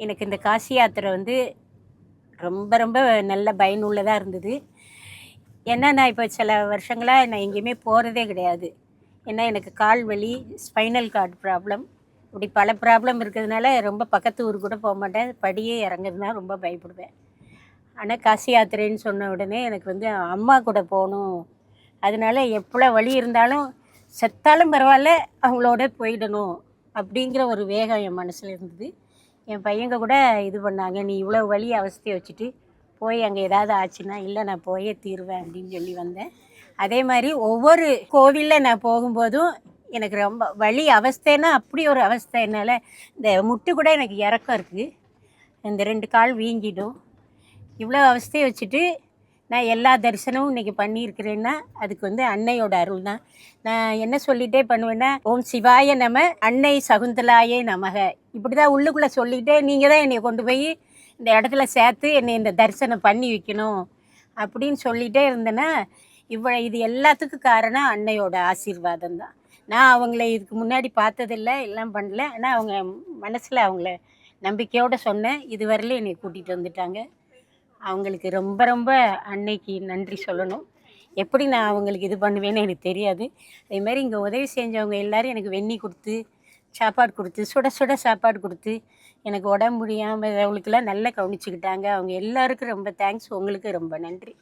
எனக்கு இந்த காசி யாத்திரை வந்து ரொம்ப ரொம்ப நல்ல பயனுள்ளதாக இருந்தது. ஏன்னா நான் இப்போ சில வருஷங்களாக நான் எங்கேயுமே போகிறதே கிடையாது. ஏன்னா எனக்கு கால் வலி, ஸ்பைனல் கார்டு ப்ராப்ளம், இப்படி பல ப்ராப்ளம் இருக்கிறதுனால ரொம்ப பக்கத்து ஊர் கூட போக மாட்டேன். படியே இறங்குறதுனா ரொம்ப பயப்படுவேன். ஆனால் காசி யாத்திரைன்னு சொன்ன உடனே எனக்கு வந்து அம்மா கூட போகணும், அதனால எவ்வளோ வலி இருந்தாலும் செத்தாலும் பரவாயில்ல அவங்களோட போயிடணும் அப்படிங்கிற ஒரு வேகம் என் மனசில் இருந்தது. என் பையங்க கூட இது பண்ணாங்க, நீ இவ்வளோ வலி அவஸ்தையை வச்சுட்டு போய் அங்கே ஏதாவது ஆச்சுன்னா, இல்லை நான் போயே தீருவேன் அப்படின்னு சொல்லி வந்தேன். அதே மாதிரி ஒவ்வொரு கோவிலில் நான் போகும்போதும் எனக்கு ரொம்ப வலி அவஸ்தைன்னா அப்படி ஒரு அவஸ்தை. என்னால் இந்த முட்டு கூட எனக்கு இறக்கம் இருக்குது, இந்த 2 கால் வீங்கிடும். இவ்வளோ அவஸ்தையை வச்சுட்டு நான் எல்லா தரிசனமும் இன்றைக்கி பண்ணியிருக்கிறேன்னா அதுக்கு வந்து அன்னையோட அருள் தான். நான் என்ன சொல்லிகிட்டே பண்ணுவேன்னா, ஓம் சிவாய நம, அன்னை சகுந்தலாயே நமக, இப்படி தான் உள்ளுக்குள்ளே சொல்லிக்கிட்டே நீங்கள் தான் என்னை கொண்டு போய் இந்த இடத்துல சேர்த்து என்னை இந்த தரிசனம் பண்ணி வைக்கணும் அப்படின்னு சொல்லிகிட்டே இருந்தேன்னா, இது எல்லாத்துக்கும் காரணம் அன்னையோட ஆசீர்வாதம் தான். நான் அவங்கள இதுக்கு முன்னாடி பார்த்ததில்லை, எல்லாம் பண்ணல. ஆனால் அவங்க மனசில் அவங்கள நம்பிக்கையோடு சொன்னேன். இதுவரையிலும் என்னை கூட்டிகிட்டு வந்துட்டாங்க. அவங்களுக்கு ரொம்ப ரொம்ப அன்னைக்கு நன்றி சொல்லணும். எப்படி நான் அவங்களுக்கு இது பண்ணுவேன்னு எனக்கு தெரியாது. அதேமாதிரி இங்கே உதவி செஞ்சவங்க எல்லோரும் எனக்கு வெந்நி கொடுத்து, சாப்பாடு கொடுத்து, சுட சுட சாப்பாடு கொடுத்து, எனக்கு உடம்பு முடியாமல் அவங்களுக்கெல்லாம் நல்லா கவனிச்சுக்கிட்டாங்க. அவங்க எல்லாருக்கும் ரொம்ப தேங்க்ஸ். உங்களுக்கு ரொம்ப நன்றி.